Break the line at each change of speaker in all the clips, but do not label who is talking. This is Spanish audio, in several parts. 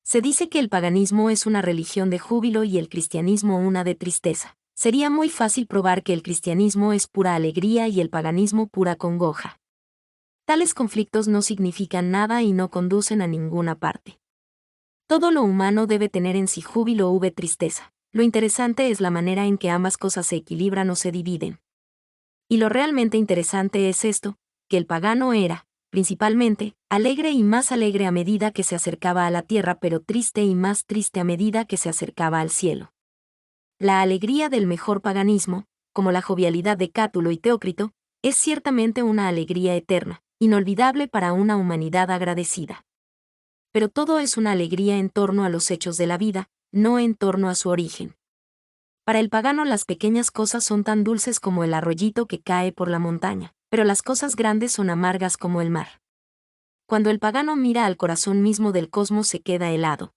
Se dice que el paganismo es una religión de júbilo y el cristianismo una de tristeza. Sería muy fácil probar que el cristianismo es pura alegría y el paganismo pura congoja. Tales conflictos no significan nada y no conducen a ninguna parte. Todo lo humano debe tener en sí júbilo u tristeza. Lo interesante es la manera en que ambas cosas se equilibran o se dividen. Y lo realmente interesante es esto, que el pagano era, principalmente, alegre y más alegre a medida que se acercaba a la tierra, pero triste y más triste a medida que se acercaba al cielo. La alegría del mejor paganismo, como la jovialidad de Cátulo y Teócrito, es ciertamente una alegría eterna, inolvidable para una humanidad agradecida. Pero todo es una alegría en torno a los hechos de la vida, no en torno a su origen. Para el pagano las pequeñas cosas son tan dulces como el arroyito que cae por la montaña, pero las cosas grandes son amargas como el mar. Cuando el pagano mira al corazón mismo del cosmos se queda helado.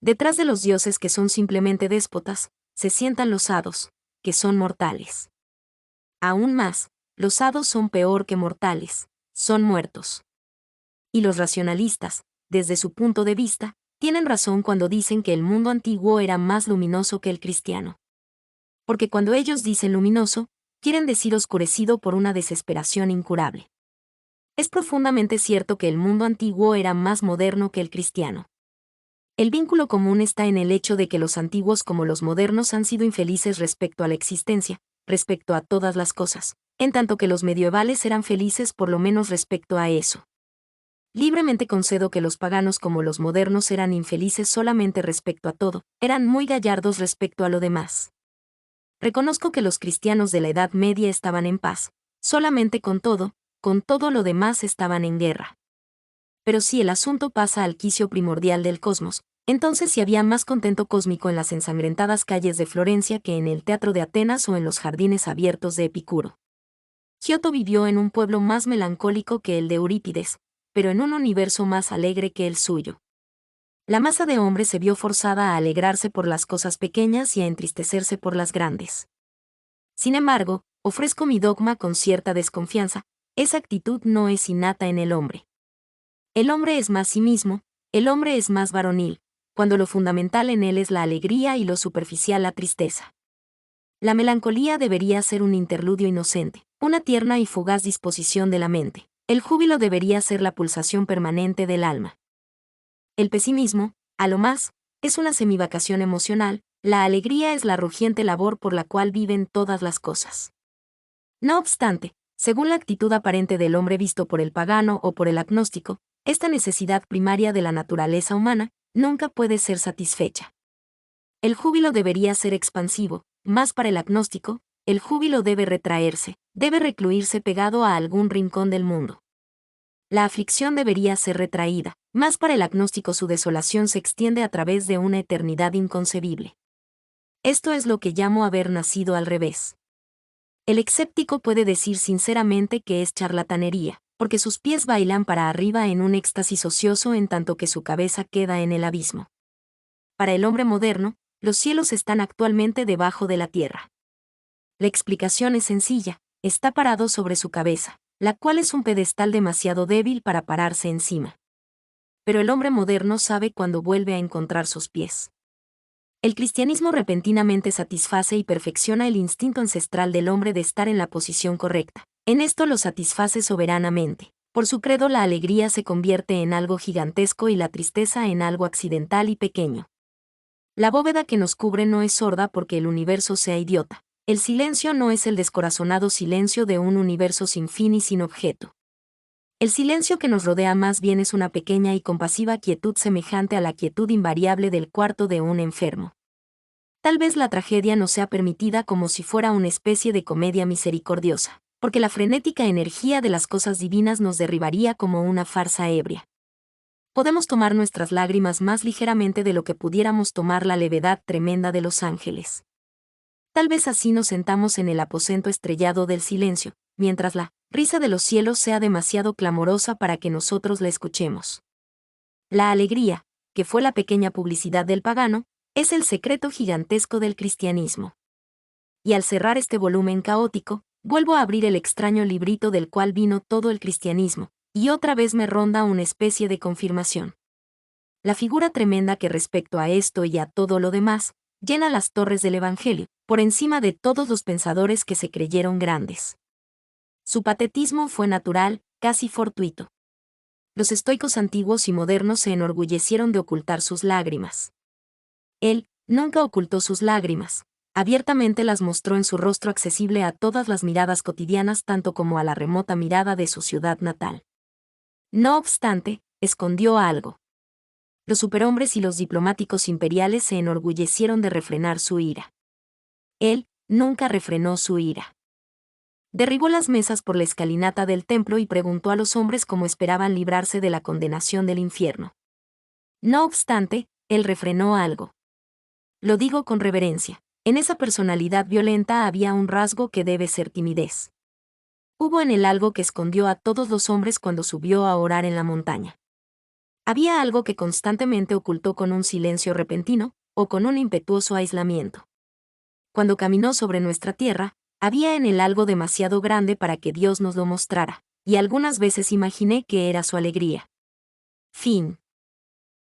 Detrás de los dioses que son simplemente déspotas, se sientan los hados, que son mortales. Aún más, los hados son peor que mortales, son muertos. Y los racionalistas, desde su punto de vista, tienen razón cuando dicen que el mundo antiguo era más luminoso que el cristiano. Porque cuando ellos dicen luminoso, quieren decir oscurecido por una desesperación incurable. Es profundamente cierto que el mundo antiguo era más moderno que el cristiano. El vínculo común está en el hecho de que los antiguos como los modernos han sido infelices respecto a la existencia, respecto a todas las cosas, en tanto que los medievales eran felices por lo menos respecto a eso. Libremente concedo que los paganos como los modernos eran infelices solamente respecto a todo, eran muy gallardos respecto a lo demás. Reconozco que los cristianos de la Edad Media estaban en paz, solamente con todo lo demás estaban en guerra. Pero si el asunto pasa al quicio primordial del cosmos, entonces sí había más contento cósmico en las ensangrentadas calles de Florencia que en el teatro de Atenas o en los jardines abiertos de Epicuro. Giotto vivió en un pueblo más melancólico que el de Eurípides, pero en un universo más alegre que el suyo. La masa de hombres se vio forzada a alegrarse por las cosas pequeñas y a entristecerse por las grandes. Sin embargo, ofrezco mi dogma con cierta desconfianza, esa actitud no es innata en el hombre. El hombre es más sí mismo, el hombre es más varonil, cuando lo fundamental en él es la alegría y lo superficial la tristeza. La melancolía debería ser un interludio inocente, una tierna y fugaz disposición de la mente. El júbilo debería ser la pulsación permanente del alma. El pesimismo, a lo más, es una semivacación emocional, la alegría es la rugiente labor por la cual viven todas las cosas. No obstante, según la actitud aparente del hombre visto por el pagano o por el agnóstico, esta necesidad primaria de la naturaleza humana nunca puede ser satisfecha. El júbilo debería ser expansivo, mas para el agnóstico, el júbilo debe retraerse, debe recluirse pegado a algún rincón del mundo. La aflicción debería ser retraída, mas para el agnóstico su desolación se extiende a través de una eternidad inconcebible. Esto es lo que llamo haber nacido al revés. El escéptico puede decir sinceramente que es charlatanería, porque sus pies bailan para arriba en un éxtasis ocioso en tanto que su cabeza queda en el abismo. Para el hombre moderno, los cielos están actualmente debajo de la tierra. La explicación es sencilla, está parado sobre su cabeza, la cual es un pedestal demasiado débil para pararse encima. Pero el hombre moderno sabe cuándo vuelve a encontrar sus pies. El cristianismo repentinamente satisface y perfecciona el instinto ancestral del hombre de estar en la posición correcta. En esto lo satisface soberanamente. Por su credo la alegría se convierte en algo gigantesco y la tristeza en algo accidental y pequeño. La bóveda que nos cubre no es sorda porque el universo sea idiota. El silencio no es el descorazonado silencio de un universo sin fin y sin objeto. El silencio que nos rodea más bien es una pequeña y compasiva quietud semejante a la quietud invariable del cuarto de un enfermo. Tal vez la tragedia nos sea permitida como si fuera una especie de comedia misericordiosa, porque la frenética energía de las cosas divinas nos derribaría como una farsa ebria. Podemos tomar nuestras lágrimas más ligeramente de lo que pudiéramos tomar la levedad tremenda de los ángeles. Tal vez así nos sentamos en el aposento estrellado del silencio, mientras la risa de los cielos sea demasiado clamorosa para que nosotros la escuchemos. La alegría, que fue la pequeña publicidad del pagano, es el secreto gigantesco del cristianismo. Y al cerrar este volumen caótico, vuelvo a abrir el extraño librito del cual vino todo el cristianismo, y otra vez me ronda una especie de confirmación. La figura tremenda que respecto a esto y a todo lo demás, llena las torres del Evangelio, por encima de todos los pensadores que se creyeron grandes. Su patetismo fue natural, casi fortuito. Los estoicos antiguos y modernos se enorgullecieron de ocultar sus lágrimas. Él nunca ocultó sus lágrimas. Abiertamente las mostró en su rostro accesible a todas las miradas cotidianas tanto como a la remota mirada de su ciudad natal. No obstante, escondió algo. Los superhombres y los diplomáticos imperiales se enorgullecieron de refrenar su ira. Él nunca refrenó su ira. Derribó las mesas por la escalinata del templo y preguntó a los hombres cómo esperaban librarse de la condenación del infierno. No obstante, él refrenó algo. Lo digo con reverencia. En esa personalidad violenta había un rasgo que debe ser timidez. Hubo en él algo que escondió a todos los hombres cuando subió a orar en la montaña. Había algo que constantemente ocultó con un silencio repentino, o con un impetuoso aislamiento. Cuando caminó sobre nuestra tierra, había en él algo demasiado grande para que Dios nos lo mostrara, y algunas veces imaginé que era su alegría. Fin.